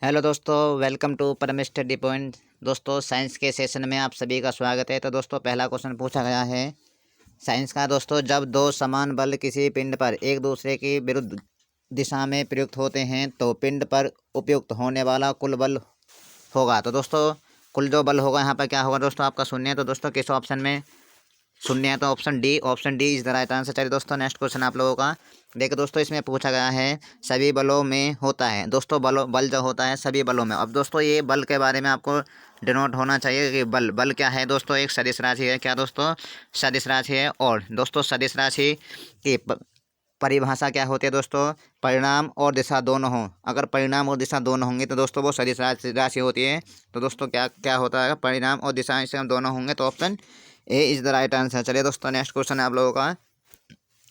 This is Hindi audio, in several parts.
हेलो दोस्तों, वेलकम टू परम स्टडी पॉइंट। दोस्तों, साइंस के सेशन में आप सभी का स्वागत है। तो दोस्तों, पहला क्वेश्चन पूछा गया है साइंस का। दोस्तों, जब दो समान बल किसी पिंड पर एक दूसरे की विरुद्ध दिशा में प्रयुक्त होते हैं तो पिंड पर उपयुक्त होने वाला कुल बल होगा। तो दोस्तों, कुल जो बल होगा यहाँ पर क्या होगा दोस्तों, आपका शून्य है। तो दोस्तों, किस ऑप्शन में शून्य है? तो option D is the right answer. चलिए दोस्तों, नेक्स्ट क्वेश्चन आप लोगों का देखो। दोस्तों, इसमें पूछा गया है सभी बलों में होता है। दोस्तों, बल जो होता है सभी बलों में। अब दोस्तों, ये बल के बारे में आपको डिनोट होना चाहिए कि बल क्या है। दोस्तों, एक सदिश राशि है। क्या दोस्तों? सदिश राशि है। और दोस्तों, सदिश राशि की परिभाषा क्या होती है दोस्तों? परिणाम और दिशा दोनों हों। अगर परिणाम और दिशा दोनों होंगे तो दोस्तों वो सदिश राशि होती है। तो दोस्तों, क्या क्या होता है? परिणाम और दिशा से हम दोनों होंगे तो option A is the right answer. चलिए दोस्तों, नेक्स्ट क्वेश्चन है आप लोगों का।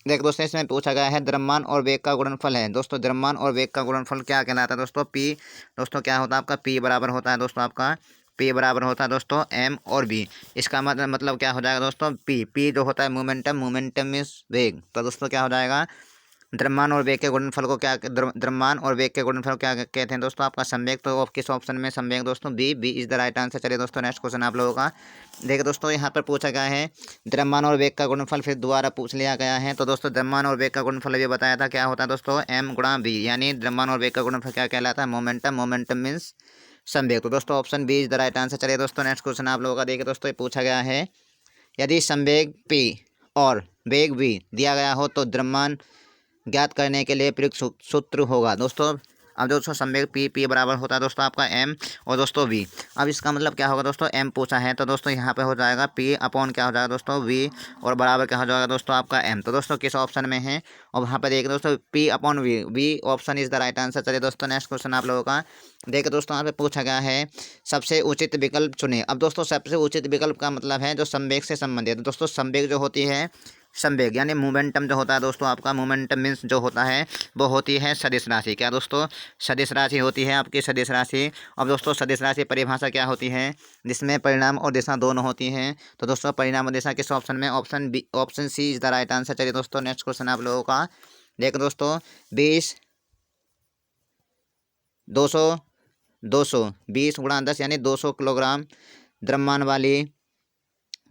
देखो दोस्तों, इसमें पूछा गया है द्रव्यमान और वेग का गुणनफल है। दोस्तों, द्रव्यमान और वेग का गुणनफल क्या कहलाता है दोस्तों? पी। दोस्तों, क्या होता है आपका? पी बराबर होता है दोस्तों आपका, पी बराबर होता है दोस्तों एम और बी। इसका मतलब क्या हो जाएगा दोस्तों? पी जो होता है मोमेंटम इज वेग। तो दोस्तों, क्या हो जाएगा? द्रव्यमान और वेग के गुणनफल को क्या द्रव्यमान और वेग के गुणनफल क्या कहते हैं दोस्तों? आपका संवेग। तो किस ऑप्शन में संवेग दोस्तों? B is the right answer. चलिए दोस्तों, नेक्स्ट क्वेश्चन आप लोगों का देखिए। दोस्तों, यहाँ पर पूछा गया है द्रव्यमान और वेग का गुणनफल फिर दोबारा पूछ लिया गया है। तो दोस्तों, द्रव्यमान और वेग का गुणनफल अभी बताया था क्या होता है दोस्तों? एम गुणा बी। यानी द्रव्यमान और वेग का गुणनफल क्या कहलाता है? मोमेंटम मीन्स संवेग। तो दोस्तों, option B is the right answer. चलिए दोस्तों, नेक्स्ट क्वेश्चन आप लोगों का देखिए। दोस्तों, ये पूछा गया है यदि संवेग पी और वेग v दिया गया हो तो द्रव्यमान ज्ञात करने के लिए प्रयुक्त सूत्र होगा। दोस्तों, अब दोस्तों संवेग पी बराबर होता है दोस्तों आपका एम और दोस्तों वी। अब इसका मतलब क्या होगा दोस्तों? एम पूछा है तो दोस्तों यहाँ पे हो जाएगा पी अपॉन क्या हो जाएगा दोस्तों? वी। और बराबर क्या हो जाएगा दोस्तों आपका एम। तो दोस्तों, किस ऑप्शन में है? और वहाँ पे देखिए दोस्तों, P upon V option is the right answer. चलिए दोस्तों, नेक्स्ट क्वेश्चन आप लोगों का देखिए। दोस्तों, यहाँ पे पूछा गया है सबसे उचित विकल्प चुने। अब दोस्तों, सबसे उचित विकल्प का मतलब है जो संवेग से संबंधित है। दोस्तों, संवेग जो होती है, संवेग यानी मोमेंटम जो होता है दोस्तों आपका, मोमेंटम मीन्स जो होता है वो होती है सदिश राशि। क्या दोस्तों? सदिश राशि होती है आपकी सदिश राशि। अब दोस्तों, सदिश राशि परिभाषा क्या होती है? जिसमें परिणाम और दिशा दोनों होती हैं। तो दोस्तों, परिणाम और दिशा किस ऑप्शन में? Option B, option C is the right answer. चलिए दोस्तों, नेक्स्ट क्वेश्चन आप लोगों का देखो। दोस्तों, 20 200 200 20 गुणा 10 यानी 200 किलोग्राम द्रव्यमान वाली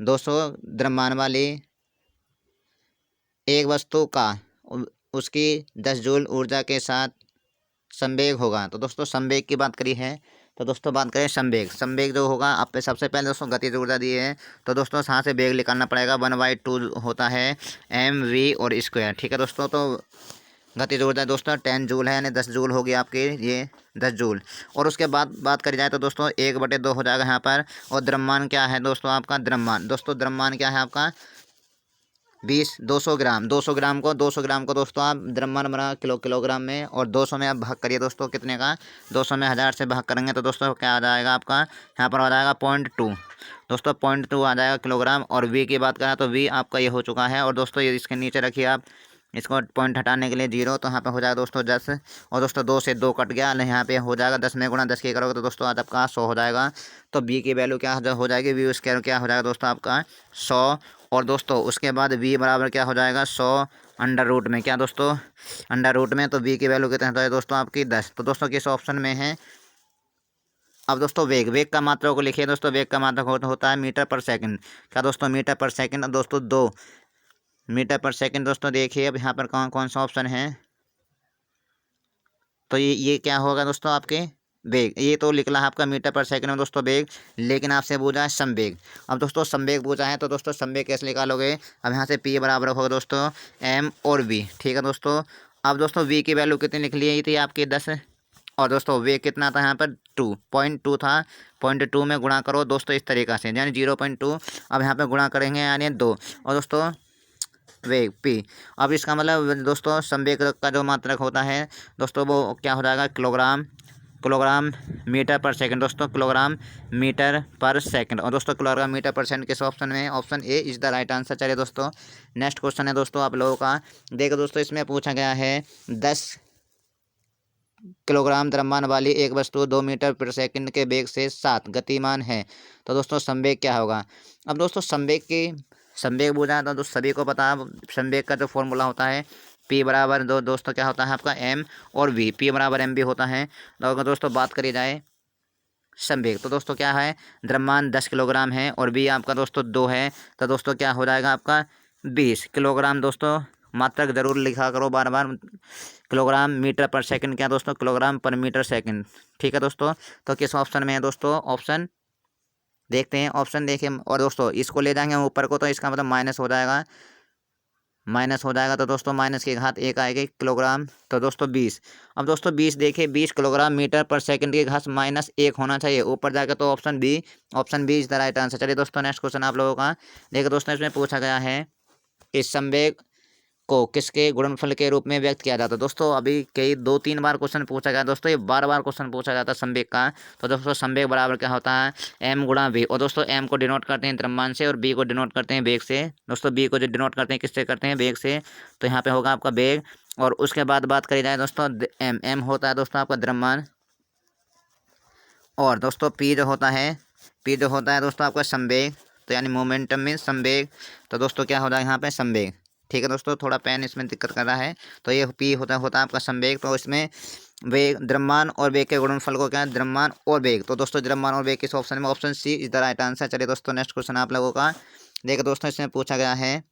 200 द्रव्यमान वाली एक वस्तु का उसकी 10 जूल ऊर्जा के साथ संवेग होगा। तो दोस्तों, संवेग की बात करी है। तो दोस्तों, बात करें संवेग जो होगा आप पे सबसे पहले दोस्तों गतिज ऊर्जा दी है। तो दोस्तों, यहाँ से वेग निकालना पड़ेगा। 1/2 होता है एम वी और स्क्वायर। ठीक है दोस्तों, तो गतिज ऊर्जा दोस्तों 10 जूल है, यानी 10 जूल होगी आपकी ये 10 जूल। और उसके बाद बात करी जाए तो दोस्तों 1/2 हो जाएगा यहाँ पर। और द्रव्यमान क्या है दोस्तों आपका? द्रव्यमान क्या है आपका? 200 ग्राम। 200 ग्राम को दोस्तों आप द्रव्यमान बना किलोग्राम में, और 200 में आप भाग करिए दोस्तों कितने का? 200 में 1000 से भाग करेंगे तो दोस्तों क्या आ जाएगा आपका? यहाँ पर आ जाएगा 0.2 दोस्तों, 0.2 आ जाएगा किलोग्राम। और वी की बात करें तो वी आपका ये हो चुका है। और दोस्तों, ये इसके नीचे रखिए आप, इसको पॉइंट हटाने के लिए 0। तो यहाँ पे हो जाएगा दोस्तों 10। और दोस्तों, 2 से 2 कट गया, यहाँ पे हो जाएगा 10 में गुणा 10 की करोगे तो दोस्तों आज आपका 100 हो जाएगा। तो बी की वैल्यू क्या हो जाएगी? वी स्क्वायर क्या हो जाएगा दोस्तों आपका? 100। और दोस्तों, उसके बाद वी बराबर क्या हो जाएगा? 100 अंडर रूट में। क्या दोस्तों? अंडर रूट में। तो वी की वैल्यू कितनी होता है दोस्तों आपकी? 10। तो दोस्तों, किस ऑप्शन में है? अब दोस्तों, वेग का मात्रा को लिखिए दोस्तों। वेग का मात्रा होता है मीटर पर सेकंड। क्या दोस्तों? मीटर पर सेकंड। दोस्तों, 2 मीटर पर सेकंड। दोस्तों, देखिए अब यहाँ पर कौन कौन सा ऑप्शन है। तो ये क्या होगा दोस्तों आपके? वेग। ये तो निकला है आपका मीटर पर सेकंड में दोस्तों वेग, लेकिन आपसे पूछा है संवेग। अब दोस्तों, संवेग पूछा है तो दोस्तों संवेग कैसे निकालोगे? अब यहाँ से पी बराबर होगा दोस्तों एम और वी। ठीक है दोस्तों। अब दोस्तों, वी की वैल्यू कितनी निकली है? ये थी आपकी 10। और दोस्तों, वेग कितना था यहाँ पर? 2.2 था। 0.2 में गुणा करो दोस्तों इस तरीक़ा से, यानी 0.2। अब यहाँ पर गुणा करेंगे यानी 2। और दोस्तों, वेग पी। अब इसका मतलब दोस्तों संवेग का जो मात्रक होता है दोस्तों वो क्या हो जाएगा? किलोग्राम मीटर पर सेकंड। दोस्तों, किलोग्राम मीटर पर सेकंड। और दोस्तों, किलोग्राम मीटर पर सेकंड किस ऑप्शन में है? Option A is the right answer. चलिए दोस्तों, नेक्स्ट क्वेश्चन है दोस्तों आप लोगों का देखो। दोस्तों, इसमें पूछा गया है 10 किलोग्राम द्रव्यमान वाली एक वस्तु 2 मीटर प्रति सेकंड के वेग से 7 गतिमान है। तो दोस्तों, संवेग क्या होगा? अब दोस्तों, संवेग पूछा है तो सभी को पता है संवेग का जो फॉर्मूला होता है पी बराबर दोस्तों क्या होता है आपका एम और वी, पी बराबर एम वी होता है। तो अगर दोस्तों बात करी जाए संवेग, तो दोस्तों क्या है, द्रव्यमान 10 किलोग्राम है और बी आपका दोस्तों 2 है, तो दोस्तों क्या हो जाएगा आपका 20 किलोग्राम। दोस्तों मात्रक जरूर लिखा करो बार बार, किलोग्राम मीटर पर सेकंड क्या दोस्तों, किलोग्राम पर मीटर सेकंड। ठीक है दोस्तों, तो किस ऑप्शन में है दोस्तों, ऑप्शन देखते हैं, ऑप्शन देखिए। और दोस्तों इसको ले जाएंगे हम ऊपर को, तो इसका मतलब माइनस हो जाएगा, माइनस हो जाएगा, तो दोस्तों माइनस की घात 1 आएगी किलोग्राम, तो दोस्तों 20। अब दोस्तों 20 देखिए, 20 किलोग्राम मीटर पर सेकंड की घात -1 होना चाहिए ऊपर जाकर, तो option B, option B is the right answer. चलिए दोस्तों नेक्स्ट क्वेश्चन आप लोगों का देखिए दोस्तों, इसमें पूछा गया है कि संवेग को किसके गुणनफल के रूप में व्यक्त किया जाता है। दोस्तों अभी कई 2-3 बार क्वेश्चन पूछा गया दोस्तों, ये बार बार क्वेश्चन पूछा जाता है संवेग का। तो दोस्तों संवेग बराबर क्या होता है, एम गुणा वी, और दोस्तों एम को डिनोट करते हैं द्रव्यमान से और बी को डिनोट करते हैं वेग से। दोस्तों बी को जो डिनोट करते हैं किससे करते हैं, वेग से, तो यहाँ पे होगा आपका वेग। और उसके बाद बात करी जाए दोस्तों एम, एम होता है दोस्तों आपका द्रव्यमान, और दोस्तों पी जो होता है, पी जो होता है दोस्तों आपका संवेग, तो यानी मोमेंटम में संवेग, तो दोस्तों क्या होता है यहाँ पे संवेग। ठीक है दोस्तों, थोड़ा पेन इसमें दिक्कत कर रहा है, तो ये पी होता है आपका संवेग। तो इसमें वेग, द्रव्यमान और वेग के गुणनफल को क्या है, द्रव्यमान और वेग, तो दोस्तों द्रव्यमान और वेग किस ऑप्शन में, option C is the right answer. चलिए दोस्तों नेक्स्ट क्वेश्चन आप लोगों का देखो दोस्तों, इसमें पूछा गया है,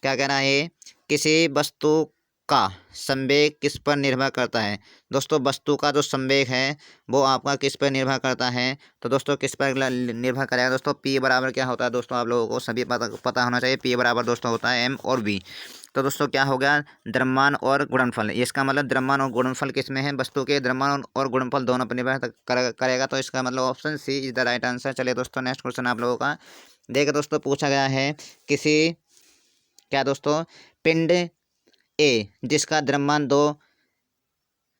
क्या कहना है, किसी वस्तु का संवेग किस पर निर्भर करता है। दोस्तों वस्तु का जो संवेग है वो आपका किस पर निर्भर करता है, तो दोस्तों किस पर निर्भर करेगा दोस्तों, पी बराबर क्या होता है दोस्तों, आप लोगों को सभी पता होना चाहिए, पी बराबर दोस्तों होता है एम और वी। तो दोस्तों क्या हो गया, द्रव्यमान और गुणनफल, इसका मतलब द्रव्यमान और गुणनफल किस में है, वस्तु के द्रव्यमान और गुणनफल दोनों पर निर्भर करेगा, तो इसका मतलब option C is the right answer. चलिए दोस्तों नेक्स्ट क्वेश्चन आप लोगों का देखिए दोस्तों, पूछा गया है किसी, क्या दोस्तों, पिंड ए जिसका द्रव्यमान 2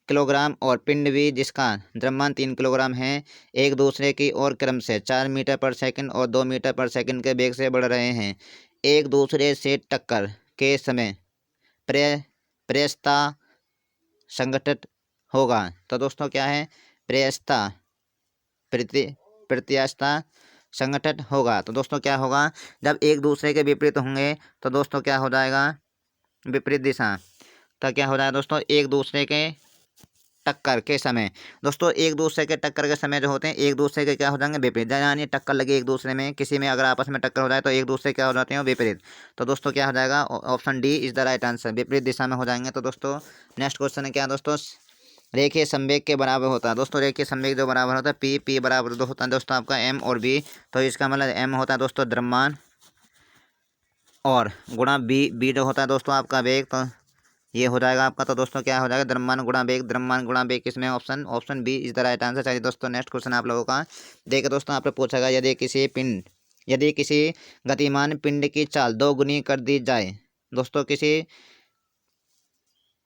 किलोग्राम और पिंड बी जिसका द्रव्यमान 3 किलोग्राम है, एक दूसरे की ओर क्रम से 4 मीटर पर सेकंड और 2 मीटर पर सेकंड के वेग से बढ़ रहे हैं, एक दूसरे से टक्कर के समय प्रयस्ता संगठित होगा। तो दोस्तों क्या है, प्रयस्ता प्रत्यास्था संगठित होगा, तो दोस्तों क्या होगा, जब एक दूसरे के विपरीत होंगे तो दोस्तों क्या हो जाएगा, विपरीत दिशा, तो क्या हो जाएगा दोस्तों, एक दूसरे के टक्कर के समय, दोस्तों एक दूसरे के टक्कर के समय जो होते हैं एक दूसरे के क्या हो जाएंगे, विपरीत, यानी टक्कर लगी एक दूसरे में, किसी में अगर आपस में टक्कर हो जाए तो एक दूसरे क्या हो जाते हैं, विपरीत। तो दोस्तों क्या हो जाएगा, option D is the right answer, विपरीत दिशा में हो जाएंगे। तो दोस्तों नेक्स्ट क्वेश्चन है, क्या दोस्तों, रेखीय संवेग के बराबर होता है। दोस्तों रेखीय संवेग जो बराबर होता है पी, पी बराबर दो होता है दोस्तों आपका एम और बी, तो इसका मतलब एम होता है दोस्तों द्रव्यमान और गुणा बी, बी जो होता है दोस्तों आपका वेग, तो ये हो जाएगा आपका, तो दोस्तों क्या हो जाएगा, द्रव्यमान गुणा वेग, द्रव्यमान गुणा वेग किसमें, option, option B is the right answer. चलिए दोस्तों नेक्स्ट क्वेश्चन आप लोगों का देखिए दोस्तों, आपने पूछा गया, यदि किसी गतिमान पिंड की चाल 2 गुनी कर दी जाए, दोस्तों किसी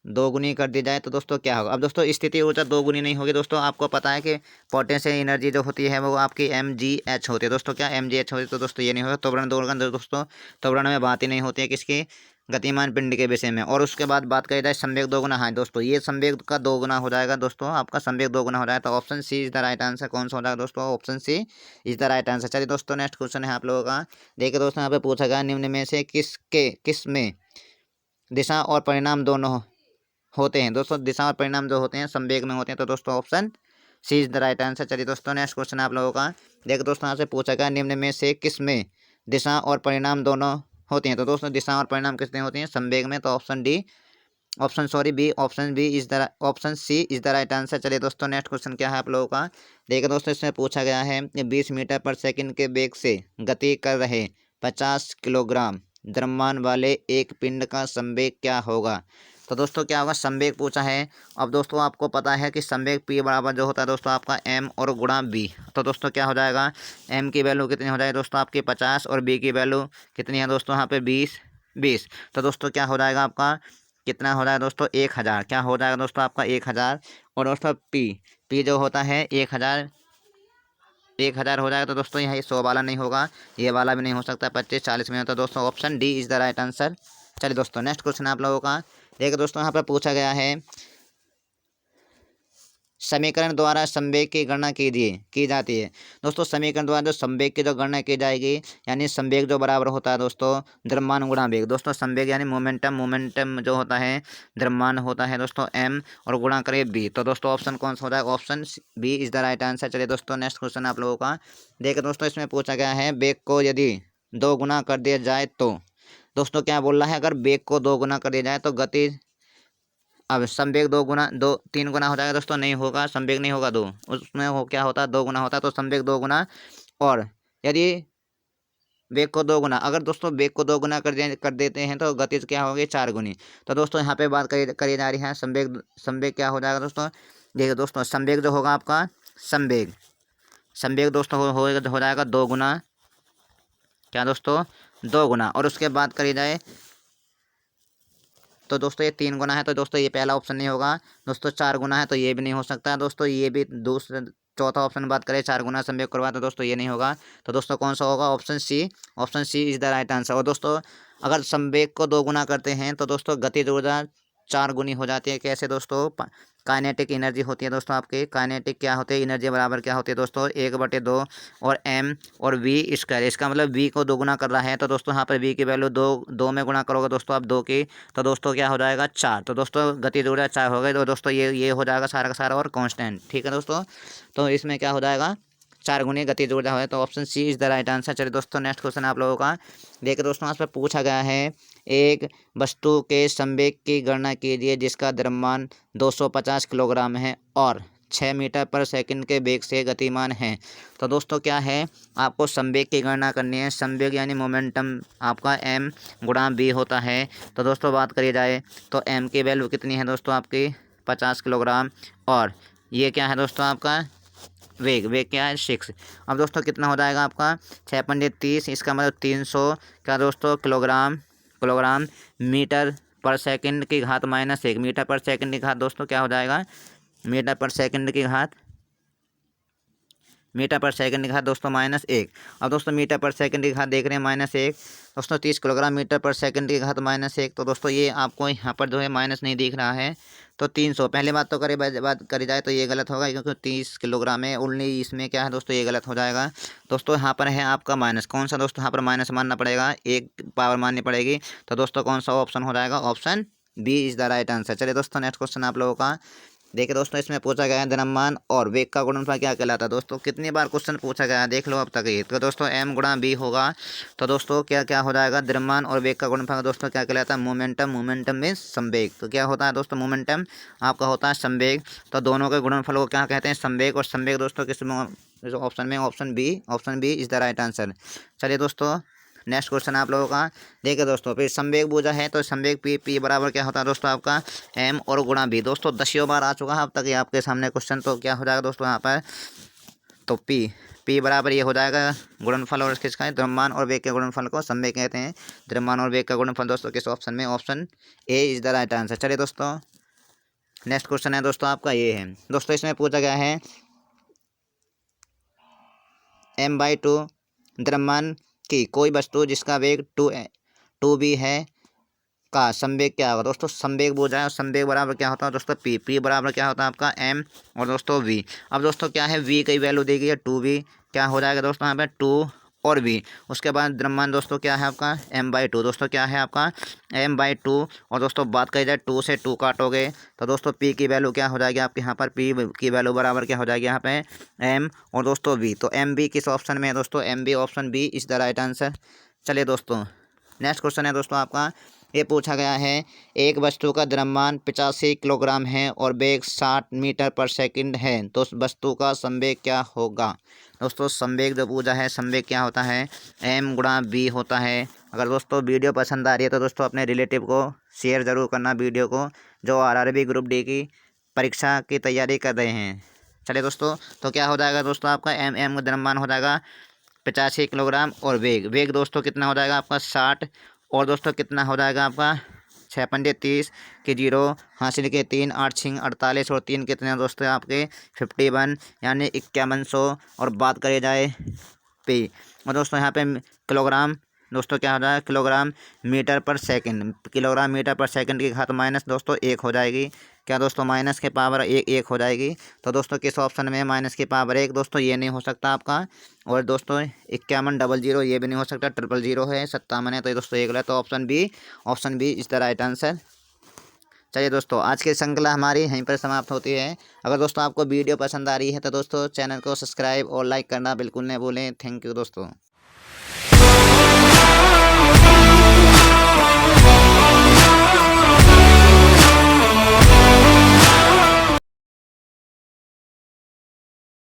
2 गुनी कर दी जाए तो दोस्तों क्या होगा। अब दोस्तों स्थिति ऊर्जा 2 गुनी नहीं होगी दोस्तों, आपको पता है कि पोटेंशियल एनर्जी जो होती है वो आपकी mgh होती है दोस्तों, क्या mgh होती है, तो दोस्तों ये नहीं होगा, त्वरण दोलन दोस्तों, त्वरण में बात ही नहीं होती है किसकी, गतिमान पिंड के विषय में। और उसके बाद बात करी जाए संवेग 2 गुना, हाँ दोस्तों ये संवेग का 2 गुना हो जाएगा दोस्तों, आपका संवेग 2 गुना हो जाएगा, तो option C is the right answer. कौन सा हो जाएगा दोस्तों, option C is the right answer. चलिए दोस्तों नेक्स्ट क्वेश्चन है आप लोगों का देखिए दोस्तों, यहाँ पे पूछा गया, निम्न में से किस में दिशा और परिणाम दोनों होते हैं। दोस्तों दिशा और परिणाम जो होते हैं संवेग में होते हैं, तो दोस्तों option C is the right answer. चलिए दोस्तों नेक्स्ट क्वेश्चन आप लोगों का देखो दोस्तों, यहाँ से पूछा गया, निम्न में से किस में दिशा और परिणाम दोनों होते हैं। तो दोस्तों दिशा और परिणाम किसमें होते हैं, संवेग में, तो option D, option sorry B, option B is the, option C is the right answer. चलिए दोस्तों नेक्स्ट क्वेश्चन क्या है आप लोगों का देखिए दोस्तों, इसमें पूछा गया है 20 मीटर पर सेकंड के वेग से गति कर रहे 50 किलोग्राम द्रव्यमान वाले एक पिंड का संवेग क्या होगा। तो दोस्तों क्या होगा, संवेग पूछा है। अब दोस्तों आपको पता है कि संवेग पी बराबर जो होता है दोस्तों आपका एम और गुणा बी, तो दोस्तों क्या हो जाएगा, एम की वैल्यू कितनी हो जाएगी दोस्तों आपकी 50 और बी की वैल्यू कितनी है दोस्तों यहाँ पे 20। तो दोस्तों क्या हो जाएगा आपका, कितना हो जाएगा दोस्तों 1000, क्या हो जाएगा दोस्तों आपका 1000, और दोस्तों पी जो होता है 1000 हो जाएगा, तो दोस्तों यहाँ 100 वाला नहीं होगा, ये वाला भी नहीं हो सकता, 25-40 में होता है दोस्तों, option D is the right answer. चलिए दोस्तों नेक्स्ट क्वेश्चन आप लोगों का देखिए दोस्तों, यहाँ पर पूछा गया है समीकरण द्वारा संवेग की गणना की जाती है। दोस्तों समीकरण द्वारा जो संवेग की जो गणना की जाएगी, यानी संवेग जो बराबर होता है दोस्तों द्रव्यमान गुणा वेग। दोस्तों संवेग यानी मोमेंटम जो होता है द्रव्यमान होता है दोस्तों m, और गुणा करें b। तो दोस्तों ऑप्शन कौन सा हो जाएगा, option B is the right answer. चलिए दोस्तों नेक्स्ट क्वेश्चन आप लोगों का देखिए दोस्तों, इसमें पूछा गया है वेग को यदि 2 गुना कर दिया जाए तो। दोस्तों क्या बोल रहा है, अगर वेग को 2 गुना कर दिया जाए तो गति, अब संवेग 3 गुना हो जाएगा दोस्तों, नहीं होगा, संवेग नहीं होगा 2, उसमें हो क्या होता है 2 गुना होता है, तो संवेग 2 गुना। और यदि वेग को 2 गुना, अगर दोस्तों वेग को 2 गुना कर देते हैं तो गति क्या होगी 4 गुनी। तो दोस्तों यहाँ पे बात करी जा रही है संवेग क्या हो जाएगा दोस्तों। देखिए दोस्तों संवेग जो होगा आपका संवेग दोस्तों हो जाएगा 2 गुना, क्या दोस्तों 2 गुना। और उसके बाद करी जाए तो दोस्तों ये 3 गुना है, तो दोस्तों ये पहला ऑप्शन नहीं होगा। दोस्तों 4 गुना है तो ये भी नहीं हो सकता दोस्तों, ये भी दूसरा चौथा ऑप्शन बात करें 4 गुना संवेग करवा, तो दोस्तों ये नहीं होगा। तो दोस्तों कौन सा होगा, option C is the right answer. और दोस्तों अगर संवेग को 2 गुना करते हैं तो दोस्तों गतिज ऊर्जा 4 गुनी हो जाती है। कैसे दोस्तों, काइनेटिक एनर्जी होती है दोस्तों आपकी, काइनेटिक क्या होती है एनर्जी बराबर क्या होती है दोस्तों 1/2 और m और v स्क्वायर। इसका मतलब v को 2 गुना कर रहा है तो दोस्तों यहाँ पर v की वैल्यू 2 में गुना करोगे दोस्तों आप 2 की, तो दोस्तों क्या हो जाएगा 4। तो दोस्तों गतिज ऊर्जा 4 हो गई, तो दोस्तों ये हो जाएगा सारा का सारा और कांस्टेंट। ठीक है दोस्तों, तो इसमें क्या हो जाएगा 4 गुनी गतिज ऊर्जा है, तो option C is the right answer. चलिए दोस्तों नेक्स्ट क्वेश्चन आप लोगों का देखिए दोस्तों, यहाँ पर पूछा गया है एक वस्तु के संवेग की गणना कीजिए जिसका द्रव्यमान 250 किलोग्राम है और 6 मीटर पर सेकंड के वेग से गतिमान है। तो दोस्तों क्या है, आपको संवेग की गणना करनी है। संवेग यानी मोमेंटम आपका m गुणा b होता है। तो दोस्तों बात करी जाए तो m की वैल्यू कितनी है दोस्तों आपकी 50 किलोग्राम, और ये क्या है दोस्तों आपका वेग क्या है 6। अब दोस्तों कितना हो जाएगा आपका 6×30, इसका मतलब 300 क्या दोस्तों किलोग्राम मीटर पर सेकंड की घात -1। मीटर पर सेकंड की घात दोस्तों क्या हो जाएगा, मीटर पर सेकंड की घात दोस्तों -1। अब दोस्तों मीटर पर सेकंड की घात देख रहे हैं -1, दोस्तों 30 किलोग्राम मीटर पर सेकंड की घात -1। तो दोस्तों ये आपको यहाँ पर जो है माइनस नहीं दिख रहा है, तो 300 पहले बात तो बात करी जाए तो ये गलत होगा, क्योंकि 30 किलोग्राम है ओनली, इसमें क्या है दोस्तों ये गलत हो जाएगा। दोस्तों यहाँ पर है आपका माइनस, कौन सा दोस्तों यहाँ पर माइनस मानना पड़ेगा, 1 पावर माननी पड़ेगी। तो दोस्तों कौन सा ऑप्शन हो जाएगा, option B is the right answer. चलिए दोस्तों नेक्स्ट क्वेश्चन आप लोगों का देखिए दोस्तों, इसमें पूछा गया है द्रव्यमान और वेग का गुणनफल क्या कहलाता है। दोस्तों कितनी बार क्वेश्चन पूछा गया है देख लो अब तक ये, तो दोस्तों m गुणा b होगा। तो दोस्तों क्या क्या हो जाएगा, द्रव्यमान और वेग का गुणनफल दोस्तों क्या कहलाता है, मोमेंटम में संवेग। तो क्या होता है दोस्तों, मोमेंटम आपका होता है संवेग, तो दोनों के गुणनफल को क्या कहते हैं, संवेग। और संवेग दोस्तों किस ऑप्शन में, option B is the right answer. चलिए दोस्तों नेक्स्ट क्वेश्चन आप लोगों का देखिए दोस्तों, फिर संवेग बूझा है तो संवेग पी बराबर क्या होता है दोस्तों आपका m और गुणा b। दोस्तों 10 बार आ चुका है अब तक ये आपके सामने क्वेश्चन, तो क्या हो जाएगा दोस्तों यहाँ पर, तो p बराबर ये हो जाएगा गुणनफल और किसका है, द्रव्यमान और वेग के गुणनफल को संवेग कहते हैं। द्रव्यमान और वेग का गुणनफल दोस्तों किस ऑप्शन में, option A is the right answer. चलिए दोस्तों नेक्स्ट क्वेश्चन है दोस्तों आपका ये है दोस्तों, इसमें पूछा गया है m/2 द्रव्यमान की कोई वस्तु जिसका वेग 2b है का संवेग क्या होगा। दोस्तों संवेग बोझ है, संवेग बराबर क्या होता है दोस्तों पी बराबर क्या होता है आपका m और दोस्तों v। अब दोस्तों क्या है, v की वैल्यू दी गई है 2b, क्या हो जाएगा दोस्तों यहाँ पे 2 और v। उसके बाद द्रव्यमान दोस्तों क्या है आपका m/2, दोस्तों क्या है आपका m/2। और दोस्तों बात करी जाए 2 से 2 काटोगे तो दोस्तों p की वैल्यू क्या हो जाएगी आपके यहाँ पर, p की वैल्यू बराबर क्या हो जाएगी यहाँ पे m और दोस्तों v। तो m b किस ऑप्शन में है दोस्तों, m b option b is the right answer. चलिए दोस्तों नेक्स्ट क्वेश्चन है दोस्तों आपका, ये पूछा गया है एक वस्तु का द्रव्यमान 85 किलोग्राम है और वेग 60 मीटर पर सेकंड है, तो उस वस्तु का संवेग क्या होगा। दोस्तों संवेग जो पूछा है, संवेग क्या होता है m गुणा b होता है। अगर दोस्तों वीडियो पसंद आ रही है तो दोस्तों अपने रिलेटिव को शेयर ज़रूर करना वीडियो को, जो RRB ग्रुप डी की परीक्षा की तैयारी कर रहे हैं। चलिए दोस्तों, तो क्या हो जाएगा दोस्तों आपका m द्रव्यमान हो जाएगा 85 किलोग्राम और वेग दोस्तों कितना हो जाएगा आपका 60, और दोस्तों कितना हो जाएगा आपका 6×30 के 0 हासिल के 3 8 6 48 और 3 कितने दोस्तों आपके 51 यानी 5100। और बात करी जाए पी, और दोस्तों यहाँ पे किलोग्राम दोस्तों क्या हो जाएगा, किलोग्राम मीटर पर सेकंड। किलोग्राम मीटर पर सेकंड की घात माइनस दोस्तों 1 हो जाएगी। क्या दोस्तों, माइनस के पावर 1 हो जाएगी। तो दोस्तों किस ऑप्शन में माइनस की पावर 1 दोस्तों, ये नहीं हो सकता आपका। और दोस्तों 5100 ये भी नहीं हो सकता, 000 है, 57 है, तो ये दोस्तों एक गलत। तो option B is the right answer. चलिए दोस्तों, आज की श्रृंखला हमारी यहीं पर समाप्त होती है। अगर दोस्तों आपको वीडियो पसंद आ रही है तो दोस्तों चैनल को सब्सक्राइब और लाइक करना बिल्कुल नहीं भूलें। थैंक यू दोस्तों।